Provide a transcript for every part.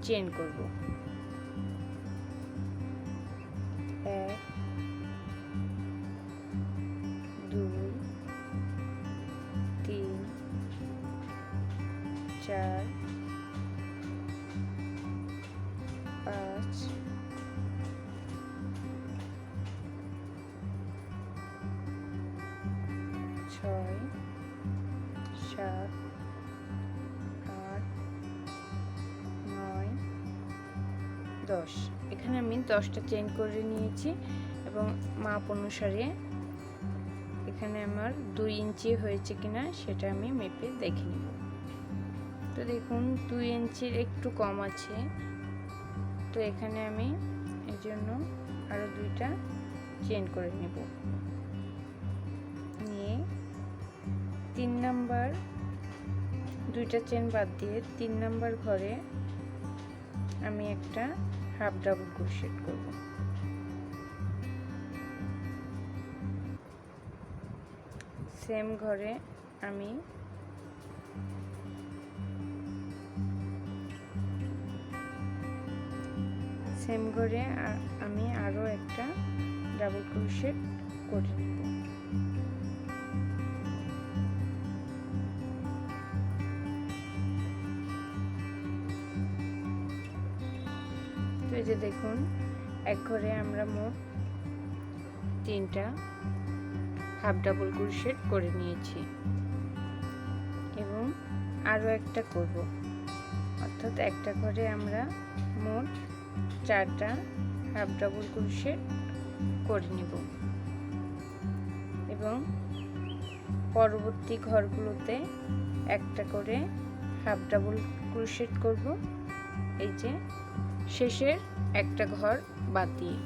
Chain করব। 1 2 3 4 5 6 7 10। এখানে আমি 10টা চেইন করে নিয়েছি এবং মাপ অনুসারে এখানে আমার 2 ইঞ্চি হয়েছে কিনা সেটা আমি মেপে দেখে নিব। তো দেখুন 2 ইঞ্চির একটু কম আছে, তো এখানে আমি এর জন্য আরো 2টা চেইন করে নেব। নিয়ে 3 নাম্বার 2টা চেইন বাদ দিয়ে 3 নাম্বার ঘরে আমি একটা হাফ ডাবল ক্রোশে করব। সেম ঘরে আমি আরো একটা ডাবল ক্রোশে করে নেব। এই যে দেখুন এক ঘরে আমরা মোট 3টা হাফ ডাবল ক্রোশে করে নিয়েছি এবং আরো একটা করব, অর্থাৎ একটা ঘরে আমরা মোট 4টা হাফ ডাবল ক্রোশে করে নিব এবং পরবর্তী ঘরগুলোতে একটা করে হাফ ডাবল ক্রোশে করব। এই যে শেষের একটা ঘর বাদ দিয়ে।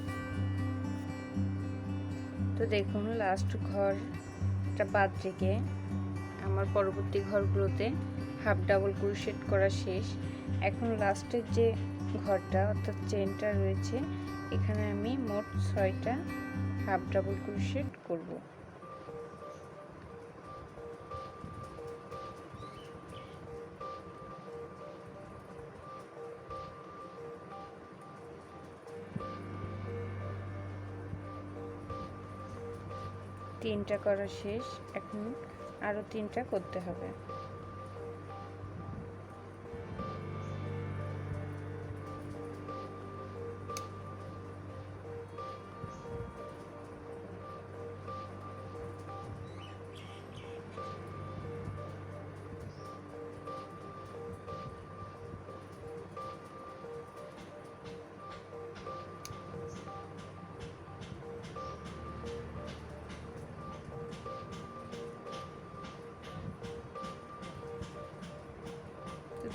তো দেখুন লাস্ট ঘরটা বাদ রেখে আমার পরবর্তী ঘরগুলোতে হাফ ডাবল ক্রোশে করা শেষ। এখন লাস্টের যে ঘরটা অর্থাৎ চেইনটা রয়েছে এখানে আমি মোট 6টা হাফ ডাবল ক্রোশে করব। তিনটা করা শেষ, এখন আরো 3টা করতে হবে।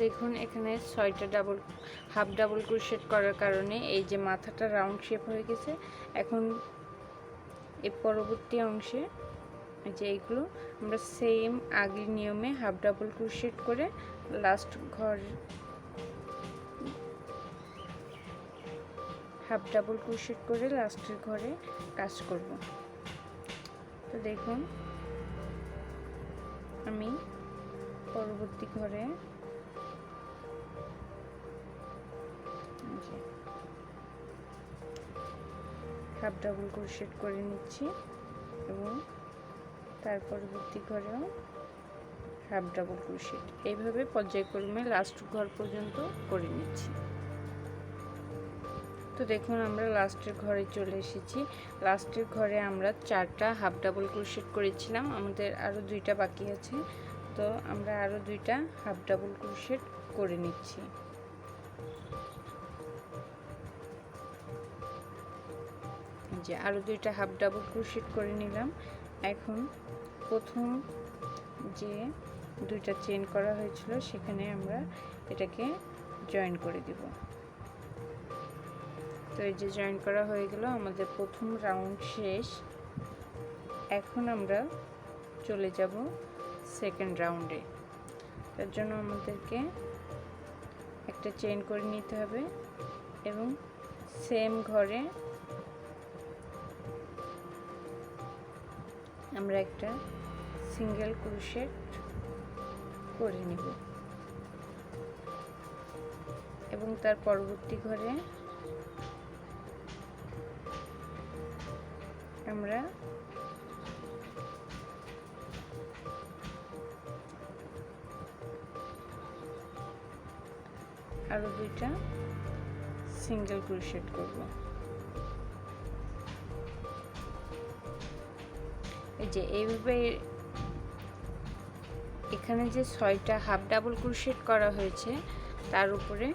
দেখুন এখানে 6টা হাফ ডাবল ক্রোশে করার কারণে এই যে মাথাটা রাউন্ড শেপ হয়ে গেছে। এখন এই পরবর্তী অংশে যে এইগুলো আমরা সেম আগের নিয়মে হাফ ডাবল ক্রোশে করে লাস্ট ঘর হাফ ডাবল ক্রোশে করে লাস্টের ঘরে কাজ করব। তো দেখুন আমি পরবর্তী ঘরে হাফ ডাবল ক্রোশেট করে নিচ্ছি এবং তার পরবর্তী ঘরেও হাফ ডাবল ক্রোশেট। এইভাবে পর্যায়ক্রমে লাস্ট ঘর পর্যন্ত করে নিচ্ছি। তো দেখুন আমরা লাস্টের ঘরে চলে এসেছি। লাস্টের ঘরে আমরা 4টা হাফ ডাবল ক্রোশেট করেছিলাম, আমাদের আরও 2টা বাকি আছে। তো আমরা আরও 2টা হাফ ডাবল ক্রোশেট করে নিচ্ছি। যে আরও 2টা হাফ ডাবল ক্রোশেট করে নিলাম। এখন প্রথম যে 2টা চেইন করা হয়েছিল সেখানে আমরা এটাকে জয়েন করে দিব। তো এই যে জয়েন করা হয়ে গেল, আমাদের প্রথম রাউন্ড শেষ। এখন আমরা চলে যাব সেকেন্ড রাউন্ডে। তার জন্য আমাদেরকে একটা চেইন করে নিতে হবে এবং সেম ঘরে আমরা একটা সিঙ্গেল ক্রোশেট করে নিব এবং তার পরবর্তী ঘরে আমরা আরো 2টা সিঙ্গেল ক্রোশেট করব। এই যে এইভাবে এখানে যে 6টা হাফ ডাবল ক্রোশেট করা হয়েছে তার উপরে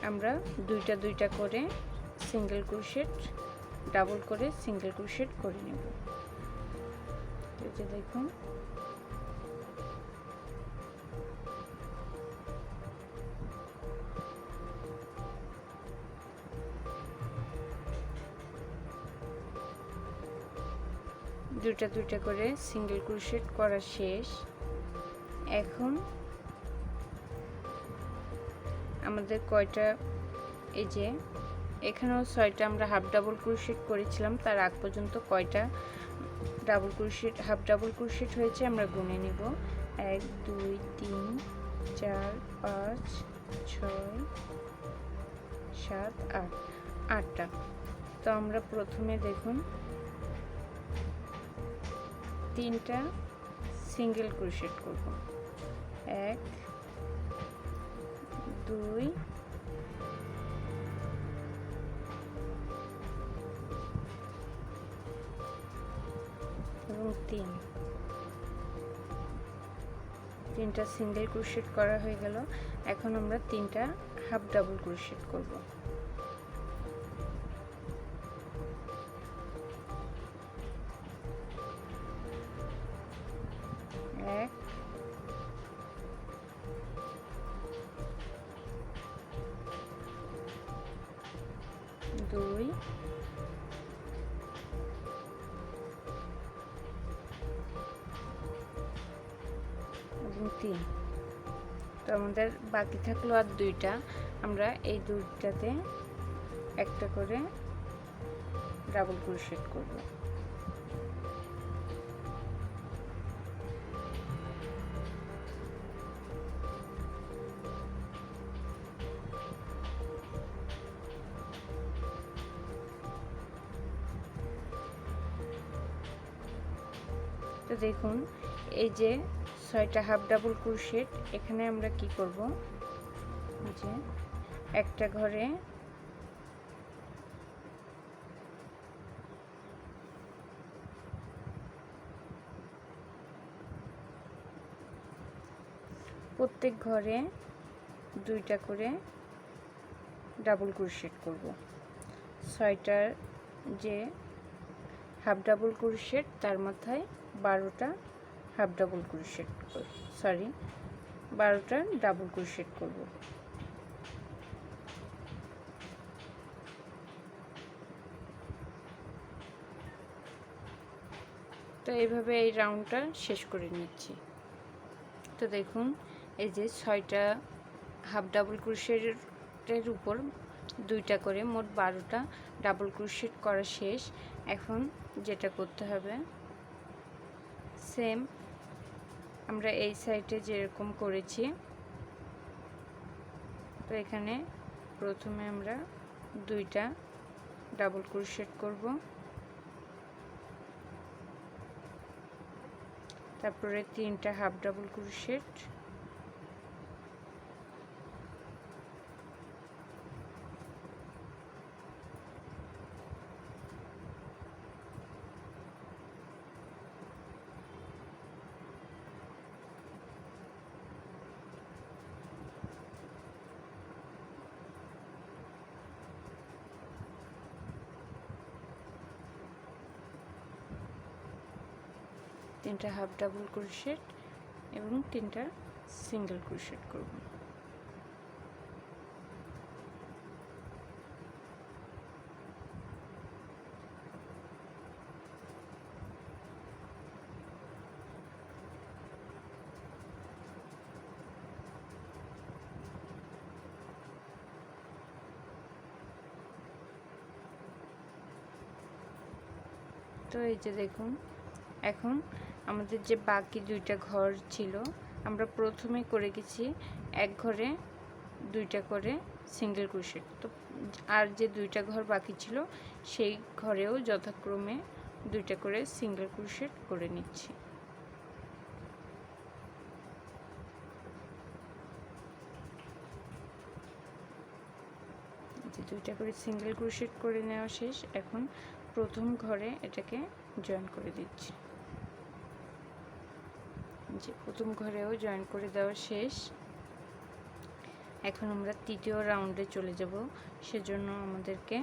আমরা 2টা করে সিঙ্গেল ক্রোশেট, ডাবল করে সিঙ্গেল ক্রোশেট করে নেব। এই যে দেখুন দুইটা করে সিঙ্গেল ক্রোশেট করা শেষ। এখন আমাদের কয়টা, এই যে এখানেও 6টা আমরা হাফ ডাবল ক্রোশেট করেছিলাম, তার আগ পর্যন্ত কয়টা double crochet half double crochet হয়েছে আমরা গুনে নিব। 1 2 3 4 5 6 7 8, 8টা। তো আমরা প্রথমে দেখুন 3টা সিঙ্গেল ক্রোশেট করব। 1 2 এবং 3টা সিঙ্গেল ক্রোশেট করা হয়ে গেল। এখন আমরা 3টা হাফ ডাবল ক্রোশেট করব। 1 2 এবং 3। তো আমাদের বাকি থাকলো আর 2টা, আমরা এই 2টাতে একটা করে ডাবল ক্রোশেট করব। তো দেখুন এই যে 6টা হাফ ডাবল ক্রোশেট, এখানে আমরা কি করব, যে একটা ঘরে প্রত্যেক ঘরে 2টা করে ডাবল ক্রোশেট করব। 6টার যে হাফ ডাবল ক্রোশেট তার মাথায় 12টা হাফ ডাবল ক্রোশেট, 12টা ডাবল ক্রোশেট করব। তো এইভাবে এই রাউন্ডটা শেষ করে নিচ্ছি। তো দেখুন এই যে 6টা হাফ ডাবল ক্রোশেটের উপর 2টা করে মোট 12টা ডাবল ক্রোশেট করা শেষ। এখন যেটা করতে হবে, সেম আমরা এই সাইডে যেরকম করেছি, তো এখানে প্রথমে আমরা 2টা ডাবল ক্রোশেট করব। তারপরে 3টা হাফ ডাবল ক্রোশেট, তিনটা হাফ ডাবল ক্রোশেট এবং 3টা সিঙ্গেল ক্রোশেট করব। তো এই যে দেখুন, এখন আমাদের যে বাকি 2টা ঘর ছিল, আমরা প্রথমে করে গেছি এক ঘরে 2টা করে সিঙ্গেল ক্রোশেট। তো আর যে 2টা ঘর বাকি ছিল সেই ঘরেও যথাক্রমে 2টা করে সিঙ্গেল ক্রোশেট করে নিচ্ছি। যে 2টা করে সিঙ্গেল ক্রোশেট করে নেওয়া শেষ। এখন প্রথম ঘরে এটাকে জয়েন করে দিচ্ছি। যে প্রথম ঘরেও জয়েন করে দেওয়া শেষ। এখন আমরা তৃতীয় রাউন্ডে চলে যাব, সেজন্য আমাদেরকে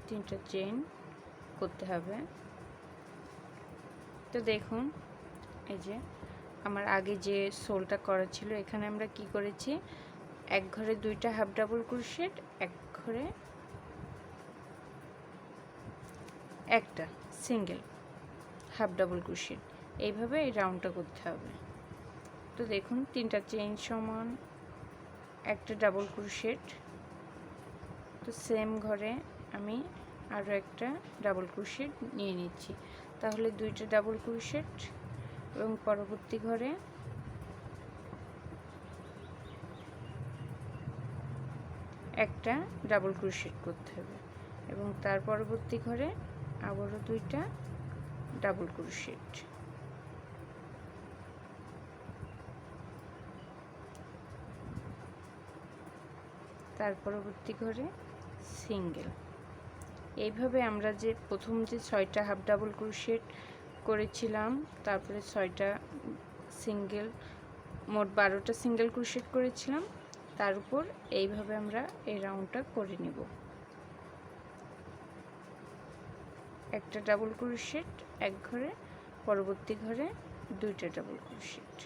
3টা চেইন করতে হবে। তো দেখুন, এই যে আমার আগে যে সোলটা করা ছিল, এখানে আমরা কি করেছি, এক ঘরে 2টা হাফ ডাবল ক্রোশেট, এক ঘরে একটা সিঙ্গেল হাফ ডাবল ক্রোশেট, এইভাবে এই রাউন্ডটা করতে হবে। তো দেখুন, 3টা চেইন সমান একটা ডাবল ক্রোশেট। তো সেম ঘরে আমি আরও একটা ডাবল ক্রোশেট নিয়ে নিচ্ছি, তাহলে 2টা ডাবল ক্রোশেট এবং পরবর্তী ঘরে একটা ডাবল ক্রোশেট করতে হবে এবং তার পরবর্তী ঘরে আবারও 2টা ডাবল ক্রোশেট। তার পরবর্তী ঘরে সিঙ্গেল। এইভাবে আমরা যে প্রথম যে 6টা হাফ ডাবল ক্রোশেট করেছিলাম, তারপরে 6টা সিঙ্গেল, মোট 12টা সিঙ্গেল ক্রোশেট করেছিলাম, তার উপর এইভাবে আমরা এই রাউন্ডটা করে নেব। একটা ডাবল ক্রোশেট এক ঘরে, পরবর্তী ঘরে 2টা ডাবল ক্রোশেট।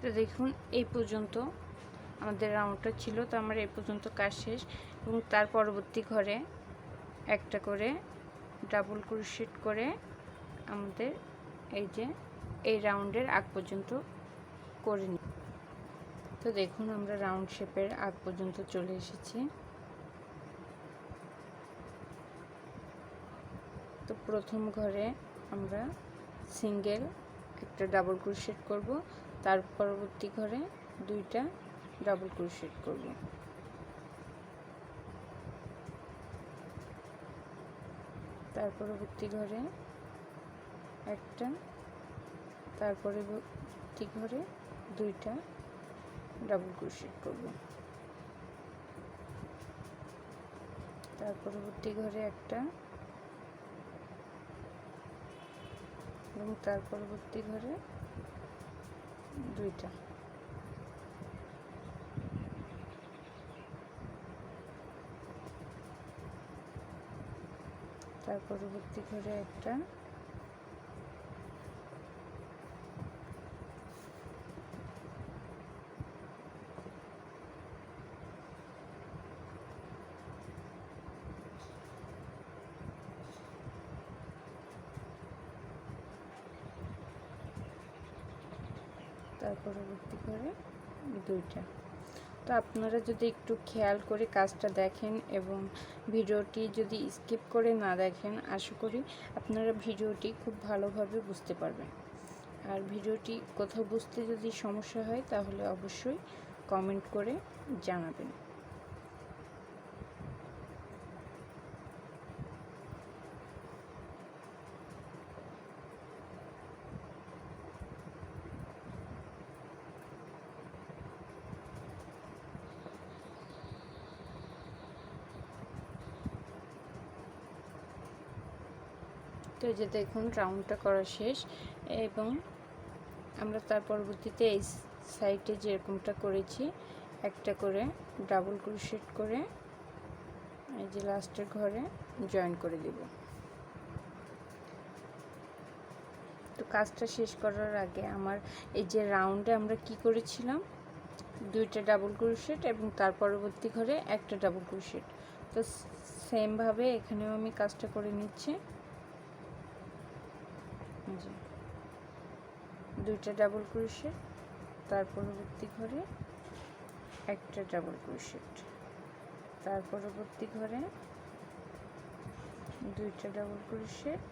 তো দেখুন, এই পর্যন্ত আমাদের রাউন্ডটা ছিল। তো আমার এই পর্যন্ত কাজ শেষ এবং তার পরবর্তী ঘরে একটা করে ডাবল ক্রোশেট করে আমাদের এই যে এই রাউন্ডের আগ পর্যন্ত করে নিই। তো দেখুন, আমরা রাউন্ড শেপের আগ পর্যন্ত চলে এসেছি। তো প্রথম ঘরে আমরা সিঙ্গেল একটা ডাবল ক্রোশেট করব, তার পরবর্তী ঘরে 2টা ডাবল ক্রোশেট করব। তার পরবর্তী ঘরে একটা, তার পরবর্তী ঘরে 2টা ডাবল ক্রোশেট করব। তার পরবর্তী ঘরে একটা এবং তার পরবর্তী ঘরে 2টা। তার পরবর্তী ঘরে একটা, তার পরবর্তী ঘরে দুইটা। তো আপনারা যদি একটু খেয়াল করে কাজটা দেখেন এবং ভিডিওটি যদি স্কিপ করে না দেখেন, আশা করি আপনারা ভিডিওটি খুব ভালোভাবে বুঝতে পারবেন। আর ভিডিওটি কোথাও বুঝতে যদি সমস্যা হয় তাহলে অবশ্যই কমেন্ট করে জানাবেন। তো এই যে দেখুন রাউন্ডটা করা শেষ এবং আমরা তার পরবর্তীতে এই সাইডে যেরকমটা করেছি একটা করে ডাবল ক্রোশেট করে এই যে লাস্টের ঘরে জয়েন করে দেব। তো কাজটা শেষ করার আগে আমার এই যে রাউন্ডে আমরা কি করেছিলাম, দুইটা ডাবল ক্রোশেট এবং তার পরবর্তী ঘরে একটা ডাবল ক্রোশেট। তো সেম ভাবে এখানেও আমি কাজটা করে নিচ্ছি। দুইটা ডাবল ক্রোশেট, তার পরবর্তী ঘরে একটা ডাবল ক্রোশেট, তার পরবর্তী ঘরে দুইটা ডাবল ক্রোশেট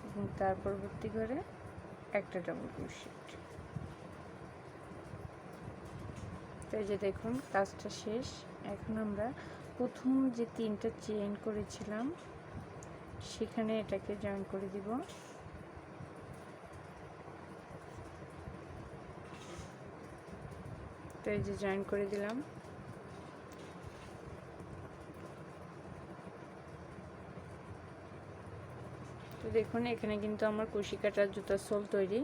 এবং তার পরবর্তী ঘরে একটা ডাবল ক্রোশেট। তো এই যে দেখুন কাজটা শেষ। এখন আমরা প্রথম যে তিনটা চেইন করেছিলাম সেখানে এটাকে জয়েন করে দিব। তো এই যে জয়েন করে দিলাম। তো দেখুন এখানে কিন্তু আমার কুশি কাটা জুতার সোল তৈরি।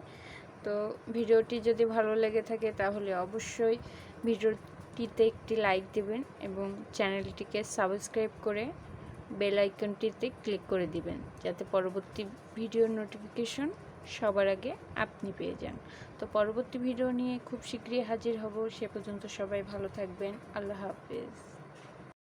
তো ভিডিওটি যদি ভালো লেগে থাকে তাহলে অবশ্যই ভিডিওটিতে একটি লাইক দিবেন এবং চ্যানেলটিকে সাবস্ক্রাইব করে বেল আইকনটিতে ক্লিক করে দিবেন, যাতে পরবর্তী ভিডিওর নোটিফিকেশন সবার আগে আপনি পেয়ে যান। তো পরবর্তী ভিডিও নিয়ে খুব শীঘ্রই হাজির হব। সে পর্যন্ত সবাই ভালো থাকবেন। আল্লাহ হাফেজ।